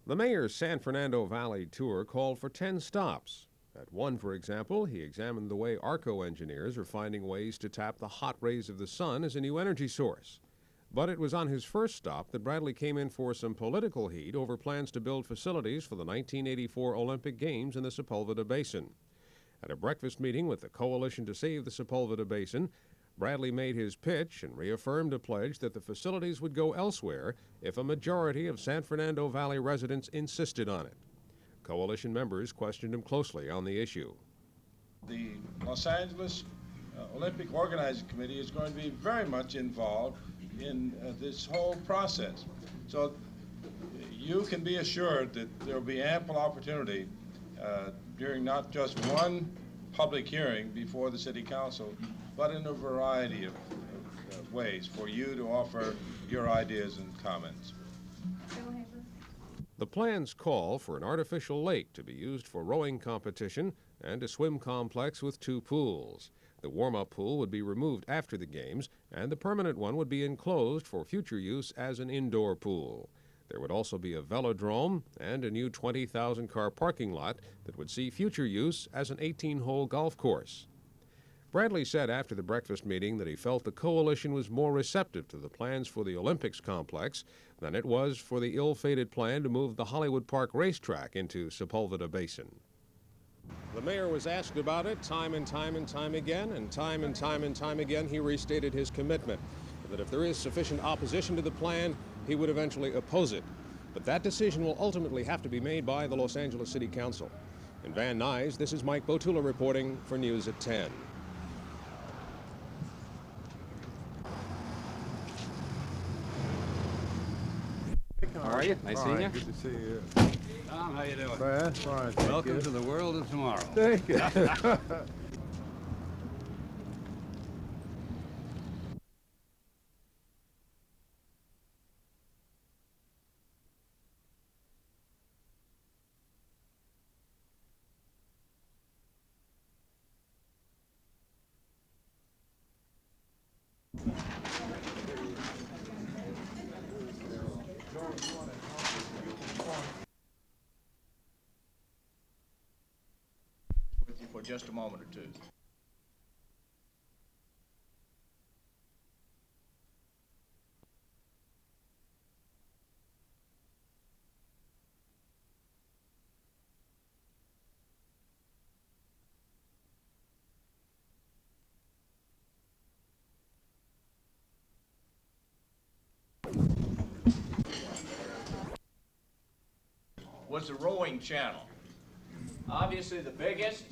The mayor's San Fernando Valley tour called for 10 stops. At one, for example, he examined the way Arco engineers are finding ways to tap the hot rays of the sun as a new energy source. But it was on his first stop that Bradley came in for some political heat over plans to build facilities for the 1984 Olympic Games in the Sepulveda Basin. At a breakfast meeting with the Coalition to Save the Sepulveda Basin, Bradley made his pitch and reaffirmed a pledge that the facilities would go elsewhere if a majority of San Fernando Valley residents insisted on it. Coalition members questioned him closely on the issue. The Los Angeles Olympic Organizing Committee is going to be very much involved in this whole process. So you can be assured that there will be ample opportunity during not just one public hearing before the City Council, but in a variety of ways for you to offer your ideas and comments. The plans call for an artificial lake to be used for rowing competition and a swim complex with 2 pools. The warm-up pool would be removed after the games, and the permanent one would be enclosed for future use as an indoor pool. There would also be a velodrome and a new 20,000-car parking lot that would see future use as an 18-hole golf course. Bradley said after the breakfast meeting that he felt the coalition was more receptive to the plans for the Olympics complex than it was for the ill-fated plan to move the Hollywood Park racetrack into Sepulveda Basin. The mayor was asked about it time and time again, and time again he restated his commitment that if there is sufficient opposition to the plan, he would eventually oppose it. But that decision will ultimately have to be made by the Los Angeles City Council. In Van Nuys, this is Mike Botula reporting for News at 10. How are you? Nice seeing you. Good to see you. Tom, how you doing? Fine. Welcome to the world of tomorrow. Thank you. With you for just a moment or two. Was the rowing channel. Obviously the biggest.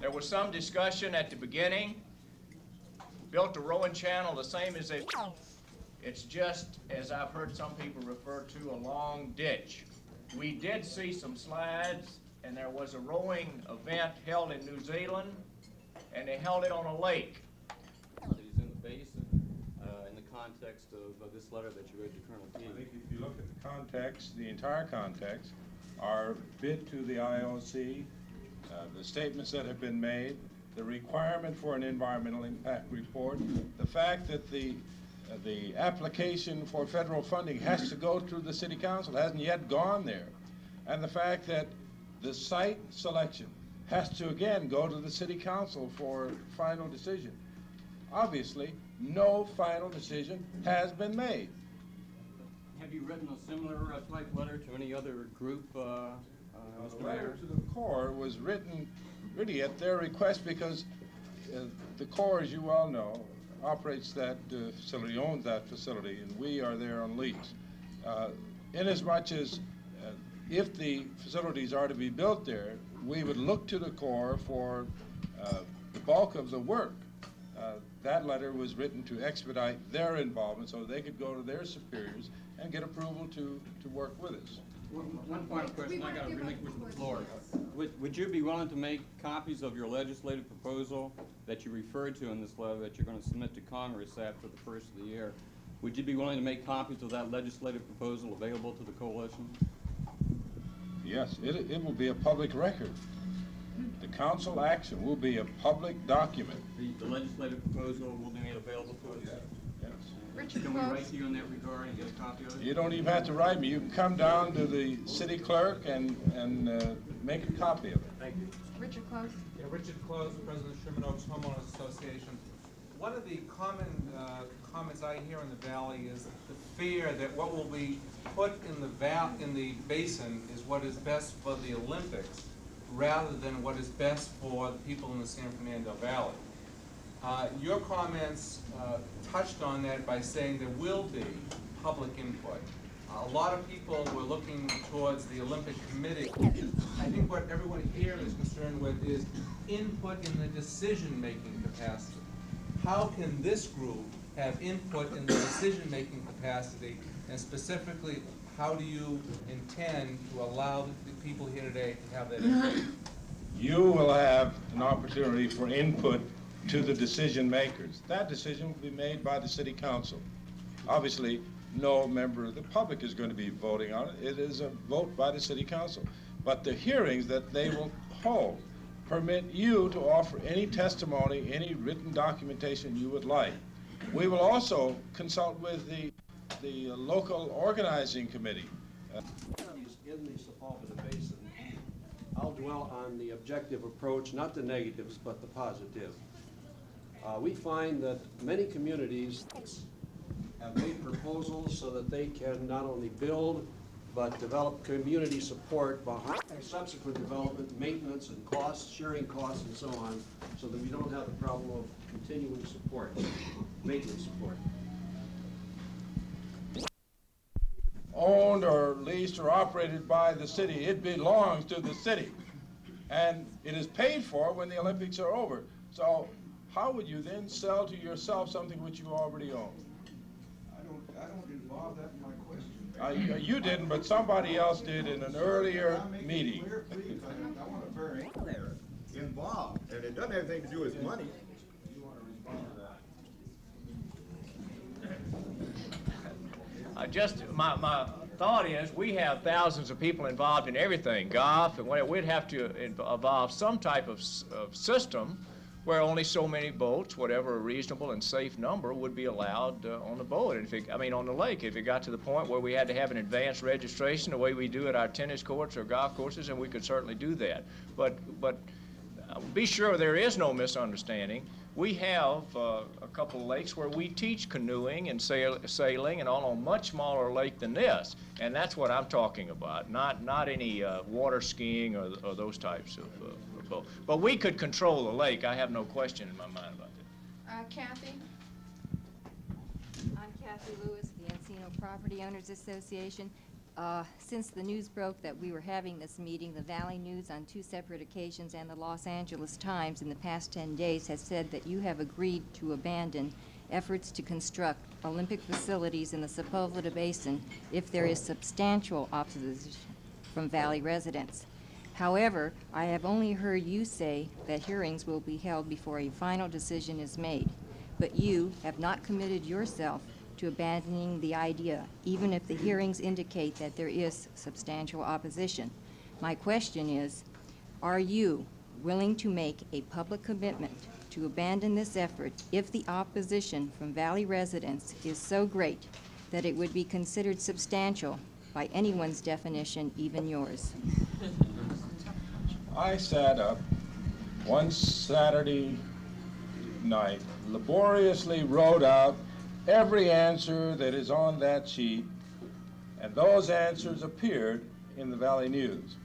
There was some discussion at the beginning. Built a rowing channel the same as it's just, as I've heard some people refer to, a long ditch. We did see some slides, and there was a rowing event held in New Zealand, and they held it on a lake. He's in the basin in the context of this letter that you read to Colonel King. I think if you look at the context, the entire context, our bid to the IOC, the statements that have been made, the requirement for an environmental impact report, the fact that the application for federal funding has to go through the City Council, hasn't yet gone there, and the fact that the site selection has to again go to the City Council for final decision. Obviously, no final decision has been made. Have you written a similar type letter to any other group, Mr. The letter Mayor? to the Corps was written really at their request because the Corps, as you well know, operates that facility, owns that facility, and we are there on lease. Inasmuch as if the facilities are to be built there, we would look to the Corps for the bulk of the work. That letter was written to expedite their involvement so they could go to their superiors and get approval to work with us. One final question, I got to relinquish the floor. Would you be willing to make copies of your legislative proposal that you referred to in this letter that you're going to submit to Congress after the first of the year? Would you be willing to make copies of that legislative proposal available to the coalition? Yes, it will be a public record. The council action will be a public document. The legislative proposal will be made available to us? Yes. Richard, Can we write to you in that regard and get a copy of it? You don't even have to write me. You can come down to the city clerk and make a copy of it. Thank you. Richard Close. Yeah, Richard Close, President of Sherman Oaks Homeowners Association. One of the common comments I hear in the valley is the fear that what will be put in the basin is what is best for the Olympics, rather than what is best for the people in the San Fernando Valley. Your comments touched on that by saying there will be public input. A lot of people were looking towards the Olympic Committee. I think what everyone here is concerned with is input in the decision-making capacity. How can this group have input in the decision-making capacity, and specifically, how do you intend to allow the people here today to have that input? You will have an opportunity for input to the decision makers. That decision will be made by the city council. Obviously, no member of the public is going to be voting on it. It is a vote by the city council. But the hearings that they will hold permit you to offer any testimony, any written documentation you would like. We will also consult with the local organizing committee. In the Sepulveda Basin, I'll dwell on the objective approach, not the negatives, but the positive. We find that many communities have made proposals so that they can not only build, but develop community support behind subsequent development, maintenance and costs, sharing costs and so on, so that we don't have the problem of continuing support, maintenance support. Owned or leased or operated by the city. It belongs to the city. And it is paid for when the Olympics are over. So how would you then sell to yourself something which you already own? I don't involve that in my question. You didn't, but somebody else did in an earlier meeting. Clear, please. I want to very there involved, and it doesn't have anything to do with money. You want to respond to that? Just my thought is we have thousands of people involved in everything, golf, and we'd have to evolve some type of system where only so many boats, whatever a reasonable and safe number, would be allowed on the boat. And on the lake, if it got to the point where we had to have an advanced registration, the way we do at our tennis courts or golf courses, and we could certainly do that. But be sure there is no misunderstanding. We have a couple of lakes where we teach canoeing and sailing and all on a much smaller lake than this, and that's what I'm talking about, not any water skiing or those types of boats. But we could control the lake. I have no question in my mind about that. Kathy? I'm Kathy Lewis, the Encino Property Owners Association. Since the news broke that we were having this meeting, the Valley News on 2 separate occasions and the Los Angeles Times in the past 10 days has said that you have agreed to abandon efforts to construct Olympic facilities in the Sepulveda Basin if there is substantial opposition from Valley residents. However, I have only heard you say that hearings will be held before a final decision is made, but you have not committed yourself to abandoning the idea, even if the hearings indicate that there is substantial opposition. My question is, are you willing to make a public commitment to abandon this effort if the opposition from Valley residents is so great that it would be considered substantial by anyone's definition, even yours? I sat up one Saturday night, laboriously wrote out every answer that is on that sheet, and those answers appeared in the Valley News.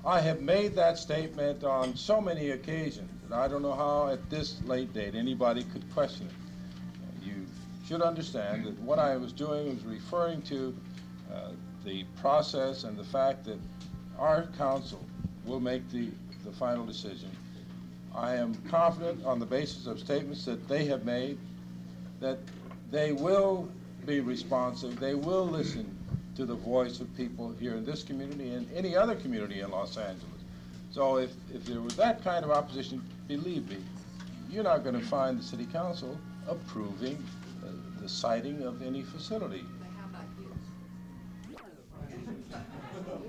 I have made that statement on so many occasions that I don't know how at this late date anybody could question it. You should understand that what I was doing was referring to the process and the fact that our council will make the final decision. I am confident on the basis of statements that they have made that they will be responsive, they will listen to the voice of people here in this community and any other community in Los Angeles. So if there was that kind of opposition, believe me, you're not going to find the city council approving the siting of any facility. How about you?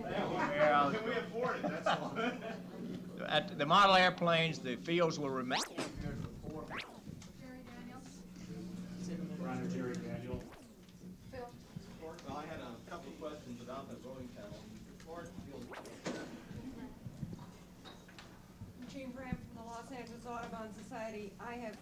Well, Can we afford it? That's all. at the model airplanes, the fields will remain. Honor, Jerry Daniel. Well, I had a couple of questions about the voting panel. Jean Graham from the Los Angeles Audubon Society. I have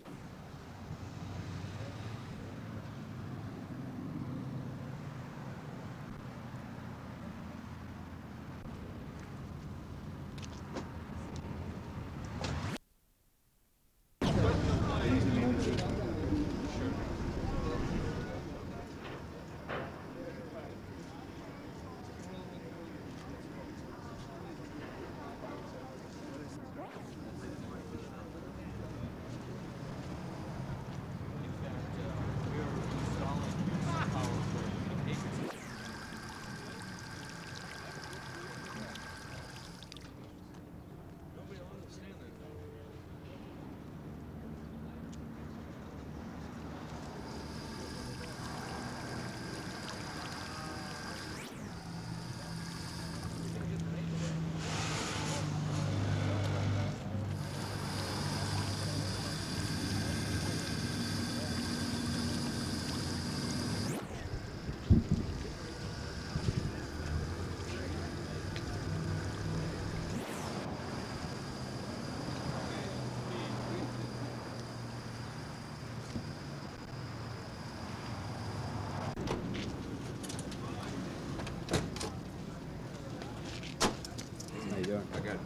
How you doing? I got it.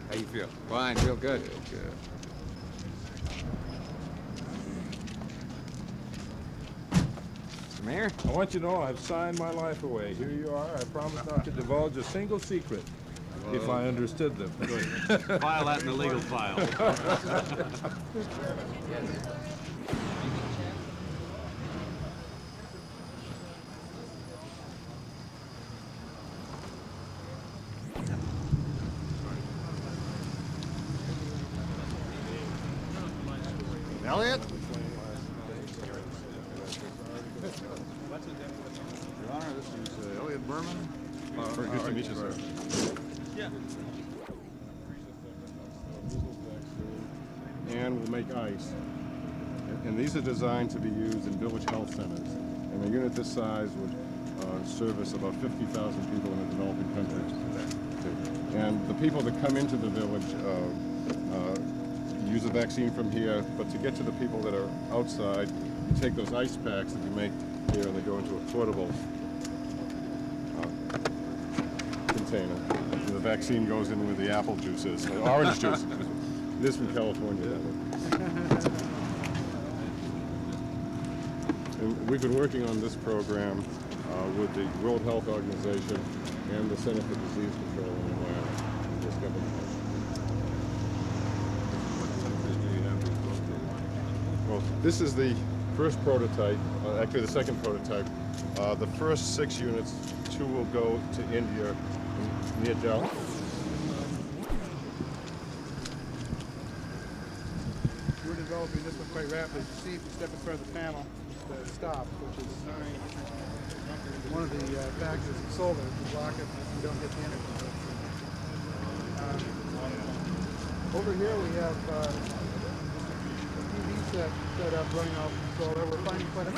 How you feel? Fine, feel good. Good. Mr. Mayor? I want you to know I've signed my life away. Here you are. I promise not to divulge a single secret if I understood them. Good. File that in the legal file. Elliot? Your Honor, this is Elliot Berman. Very good to meet you, sir. Yeah. And we'll make ice. And these are designed to be used in village health centers. And a unit this size would service about 50,000 people in a developing country. And the people that come into the village use a vaccine from here, but to get to the people that are outside, you take those ice packs that you make here and they go into a portable container. And the vaccine goes in with the apple juices, orange juice. This from California. And we've been working on this program with the World Health Organization and the Center for Disease Control in Atlanta. This government. Well, this is the first prototype, actually the second prototype. The first 6 units, 2 will go to India near Jal. We're developing this one quite rapidly. You see, if you step in front of the panel, the stop, which is one of the factors of solar to block it if you don't get the energy. Over here we have a PV set up running off solar. We're finding quite a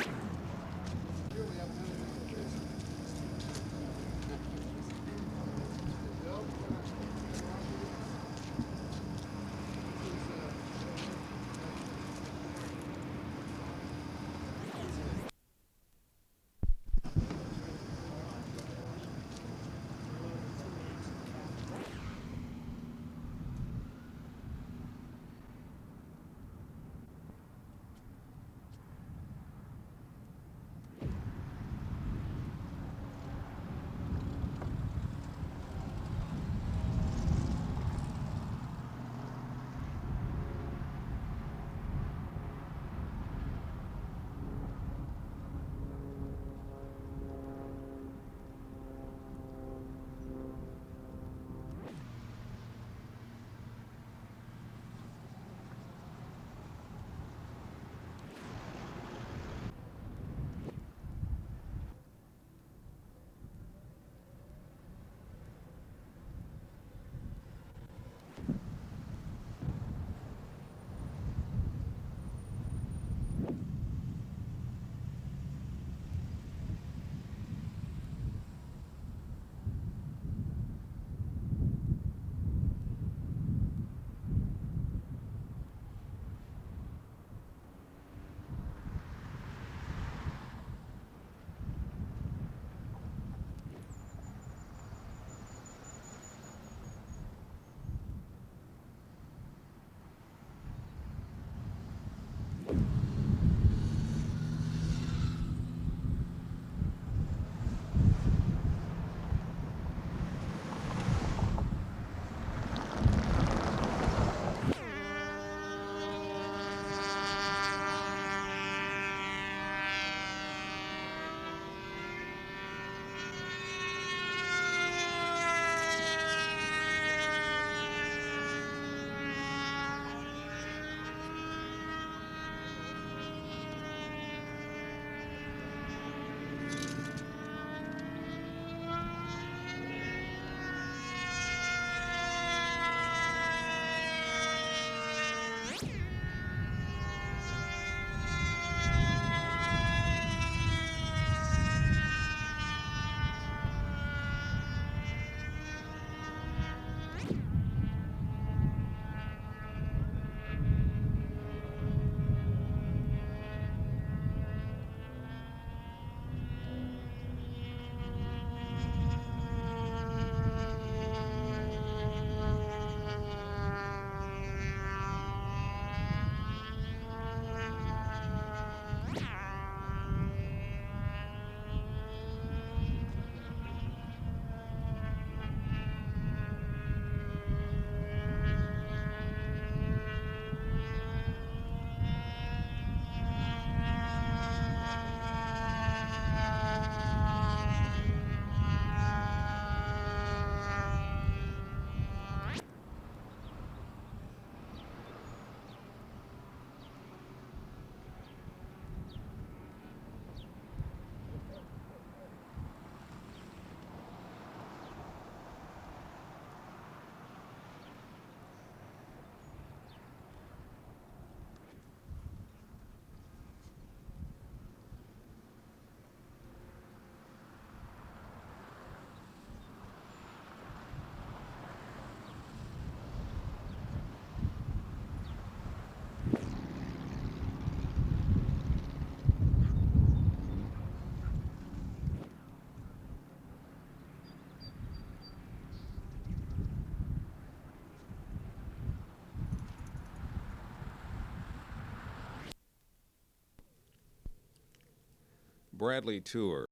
Bradley Tour.